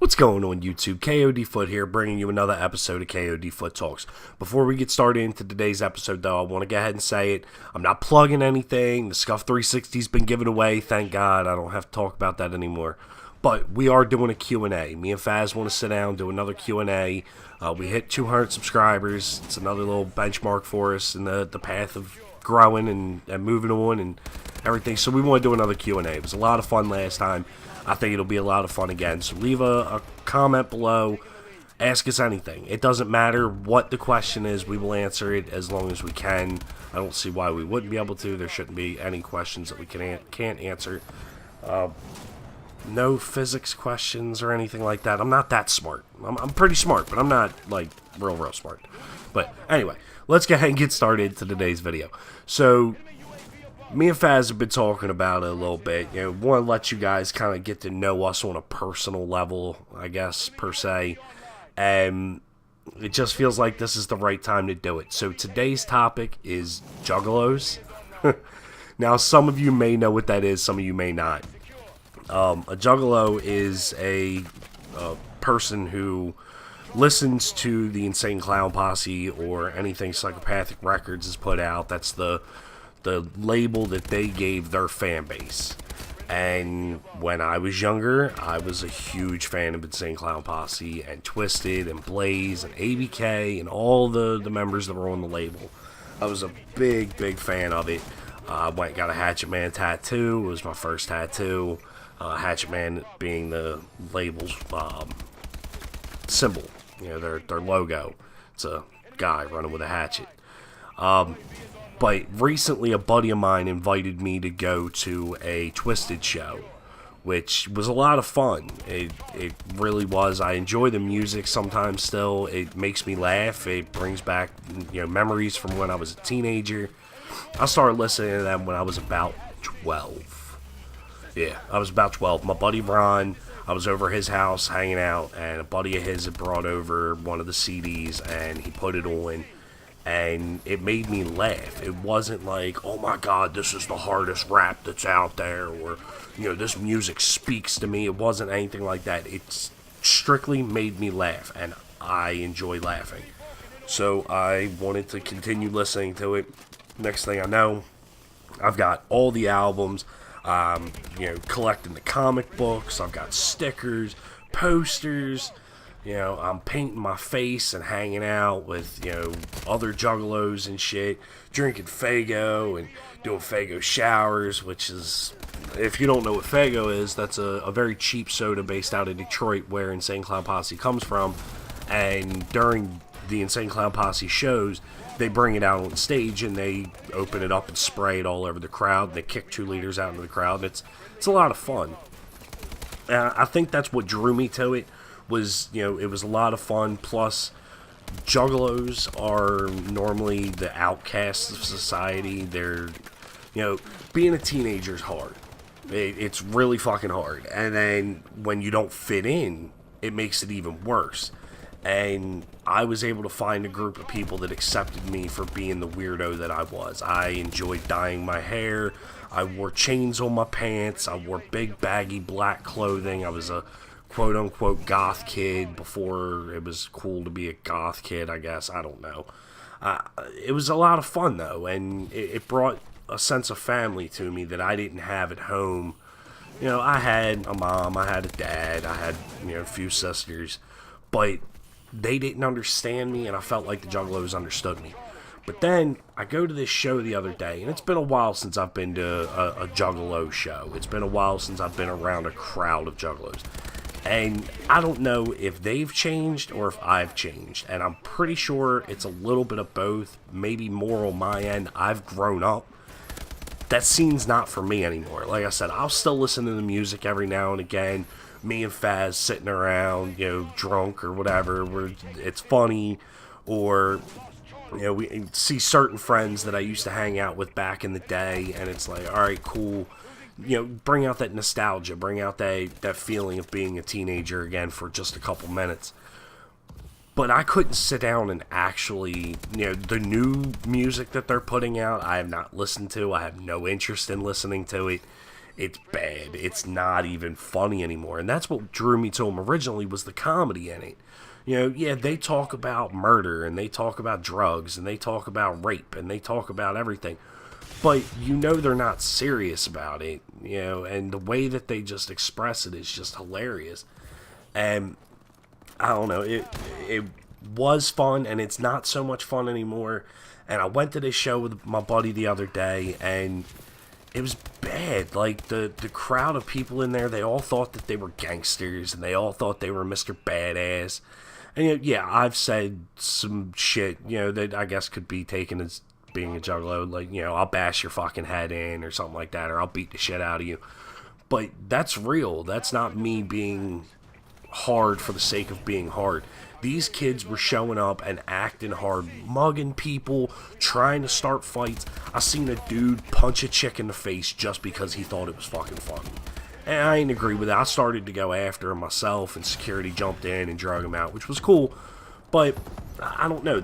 What's going on YouTube? KoD here, bringing you another episode of KoD Talks. Before we get started into today's episode though, I want to go ahead and say it. I'm not plugging anything. The Scuff 360's been given away, thank God. I don't have to talk about that anymore. But we are doing a Q&A. Me and Faz want to sit down and do another Q&A. We hit 200 subscribers. It's another little benchmark for us in the path of growing and moving on and everything. So we want to do another Q&A. It was a lot of fun last time. I think it'll be a lot of fun again. So leave a comment below. Ask us anything. It doesn't matter what the question is. We will answer it as long as we can. I don't see why we wouldn't be able to. There shouldn't be any questions that we can't answer. No physics questions or anything like that. I'm not that smart. I'm pretty smart, but I'm not like real smart. But anyway, let's go ahead and get started to today's video. So me and Faz have been talking about it a little bit. You know, want to let you guys kind of get to know us on a personal level, I guess, per se. And it just feels like this is the right time to do it. So today's topic is Juggalos. Now, some of you may know what that is. Some of you may not. A Juggalo is a person who listens to the Insane Clown Posse or anything Psychopathic Records has put out. That's the label that they gave their fan base. And when I was younger, I was a huge fan of Insane Clown Posse and Twisted and Blaze and ABK and all the members that were on the label. I was a big fan of it. I went and got a Hatchet Man tattoo. It was my first tattoo. Hatchet Man being the label's symbol, you know, their logo. It's a guy running with a hatchet. But recently a buddy of mine invited me to go to a Twisted show, which was a lot of fun. It really was. I enjoy the music sometimes still. It makes me laugh. It brings back, you know, memories from when I was a teenager. I started listening to them when I was about 12. Yeah, I was about 12. My buddy Ron, I was over his house hanging out, and a buddy of his had brought over one of the CDs, and he put it on. And it made me laugh. It wasn't like, oh my god, this is the hardest rap that's out there, or, you know, this music speaks to me. It wasn't anything like that. It strictly made me laugh, and I enjoy laughing. So I wanted to continue listening to it. Next thing I know, I've got all the albums, you know, collecting the comic books. I've got stickers, posters. You know, I'm painting my face and hanging out with, you know, other Juggalos and shit, drinking Faygo and doing Faygo showers, which is, if you don't know what Faygo is, that's a very cheap soda based out of Detroit where Insane Clown Posse comes from. And during the Insane Clown Posse shows, they bring it out on stage and they open it up and spray it all over the crowd. And they kick 2 liters out into the crowd. And it's a lot of fun. I think that's what drew me to it. Was, you know, it was a lot of fun. Plus, Juggalos are normally the outcasts of society. They're, you know, being a teenager is hard. It's really fucking hard. And then when you don't fit in, it makes it even worse. And I was able to find a group of people that accepted me for being the weirdo that I was. I enjoyed dyeing my hair. I wore chains on my pants. I wore big baggy black clothing. I was a quote-unquote goth kid before it was cool to be a goth kid, I guess. I don't know. It was a lot of fun, though, and it brought a sense of family to me that I didn't have at home. You know, I had a mom, I had a dad, I had, you know, a few sisters, but they didn't understand me, and I felt like the Juggalos understood me. But then, I go to this show the other day, and it's been a while since I've been to a Juggalo show. It's been a while since I've been around a crowd of Juggalos. And I don't know if they've changed or if I've changed. And I'm pretty sure it's a little bit of both. Maybe more on my end. I've grown up. That scene's not for me anymore. Like I said, I'll still listen to the music every now and again. Me and Faz sitting around, you know, drunk or whatever. Where it's funny. Or, you know, we see certain friends that I used to hang out with back in the day. And it's like, alright, cool. You know, bring out that nostalgia, bring out that feeling of being a teenager again for just a couple minutes. But I couldn't sit down and actually, you know, the new music that they're putting out, I have not listened to. I have no interest in listening to it. it's bad. It's not even funny anymore. And that's what drew me to them originally, was the comedy in it. You know, yeah, they talk about murder, and they talk about drugs, and they talk about rape, and they talk about everything. But you know they're not serious about it, you know, and the way that they just express it is just hilarious. And I don't know, it was fun, and it's not so much fun anymore. And I went to this show with my buddy the other day, and it was bad. Like, the crowd of people in there, they all thought that they were gangsters, and they all thought they were Mr. Badass. And, you know, yeah, I've said some shit, you know, that I guess could be taken as being a juggalo. Like, you know, I'll bash your fucking head in or something like that, or I'll beat the shit out of you. But that's real. That's not me being hard for the sake of being hard. These kids were showing up and acting hard, mugging people, trying to start fights. I seen a dude punch a chick in the face just because he thought it was fucking funny. And I ain't agree with it. I started to go after him myself, and security jumped in and drug him out, which was cool. But I don't know.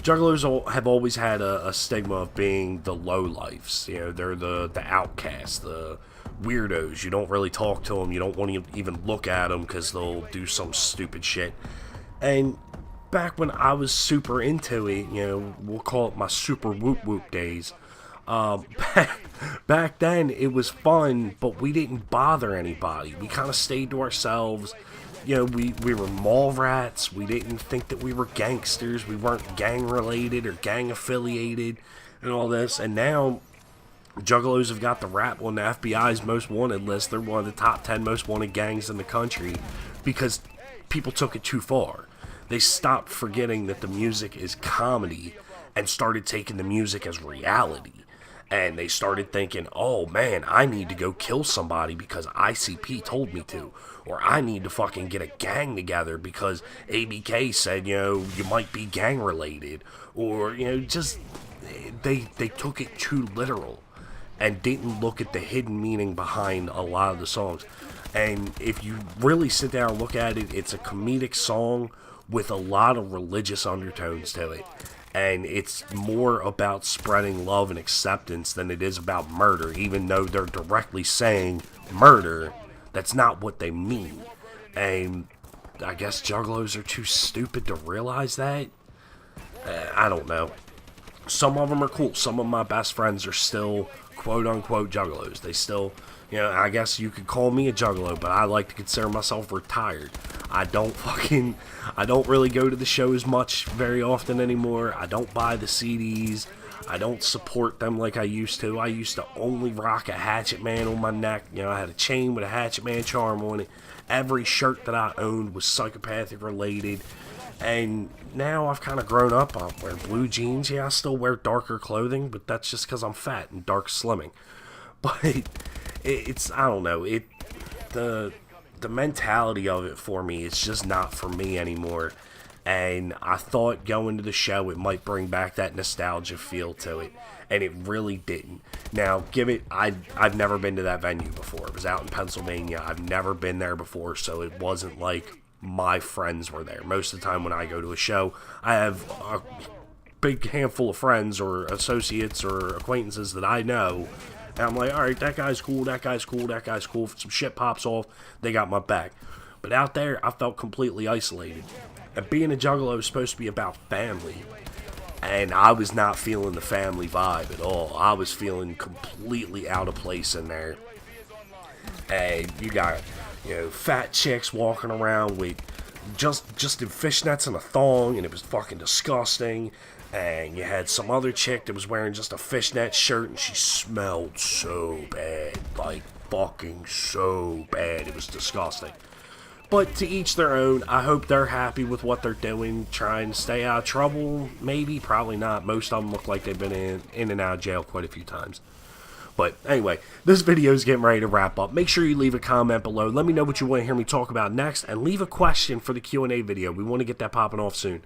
Juggalos have always had a stigma of being the lowlifes. You know, they're the outcasts, the weirdos. You don't really talk to them. You don't want to even look at them because they'll do some stupid shit. And back when I was super into it, you know, we'll call it my super whoop whoop days. Back then it was fun, but we didn't bother anybody. We kind of stayed to ourselves. You know, we were mall rats. We didn't think that we were gangsters. We weren't gang related or gang affiliated and all this. And now Juggalos have got the rap on the FBI's most wanted list. They're one of the top 10 most wanted gangs in the country because people took it too far. They stopped forgetting that the music is comedy and started taking the music as reality. And they started thinking, oh man, I need to go kill somebody because ICP told me to. Or I need to fucking get a gang together because ABK said, you know, you might be gang related. Or, you know, just, they took it too literal and didn't look at the hidden meaning behind a lot of the songs. And if you really sit down and look at it, it's a comedic song with a lot of religious undertones to it. And it's more about spreading love and acceptance than it is about murder, even though they're directly saying murder. That's not what they mean. And I guess Juggalos are too stupid to realize that. I don't know. Some of them are cool. Some of my best friends are still quote-unquote Juggalos. They still, you know, I guess you could call me a Juggalo, but I like to consider myself retired. I don't really go to the shows much very often anymore. I don't buy the CDs. I don't support them like I used to. I used to only rock a Hatchet Man on my neck. You know, I had a chain with a Hatchet Man charm on it. Every shirt that I owned was psychopathic related. And now I've kind of grown up. I wear blue jeans. Yeah, I still wear darker clothing, but that's just because I'm fat and dark slimming. But it's, I don't know, the mentality of it for me, it's just not for me anymore. And I thought going to the show it might bring back that nostalgia feel to it, and it really didn't. Now, I've never been to that venue before. It was out in Pennsylvania. I've never been there before, so it wasn't like my friends were there. Most of the time when I go to a show, I have a big handful of friends or associates or acquaintances that I know. And I'm like, alright, that guy's cool, that guy's cool, that guy's cool. If some shit pops off, they got my back. But out there, I felt completely isolated. And being a Juggalo is supposed to be about family. And I was not feeling the family vibe at all. I was feeling completely out of place in there. And you got, you know, fat chicks walking around with just in fishnets and a thong, and it was fucking disgusting. And you had some other chick that was wearing just a fishnet shirt, and she smelled so bad. Like, fucking so bad. It was disgusting. But to each their own. I hope they're happy with what they're doing, trying to stay out of trouble. Maybe, probably not. Most of them look like they've been in and out of jail quite a few times. But anyway, this video is getting ready to wrap up. Make sure you leave a comment below. Let me know what you want to hear me talk about next, and leave a question for the Q&A video. We want to get that popping off soon.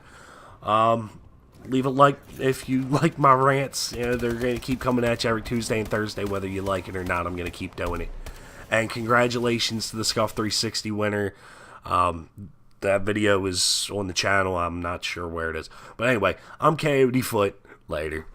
Leave a like if you like my rants. You know, they're going to keep coming at you every Tuesday and Thursday, whether you like it or not. I'm going to keep doing it. And congratulations to the Scuff 360 winner. That video is on the channel. I'm not sure where it is. But anyway, I'm KoD Foot. Later.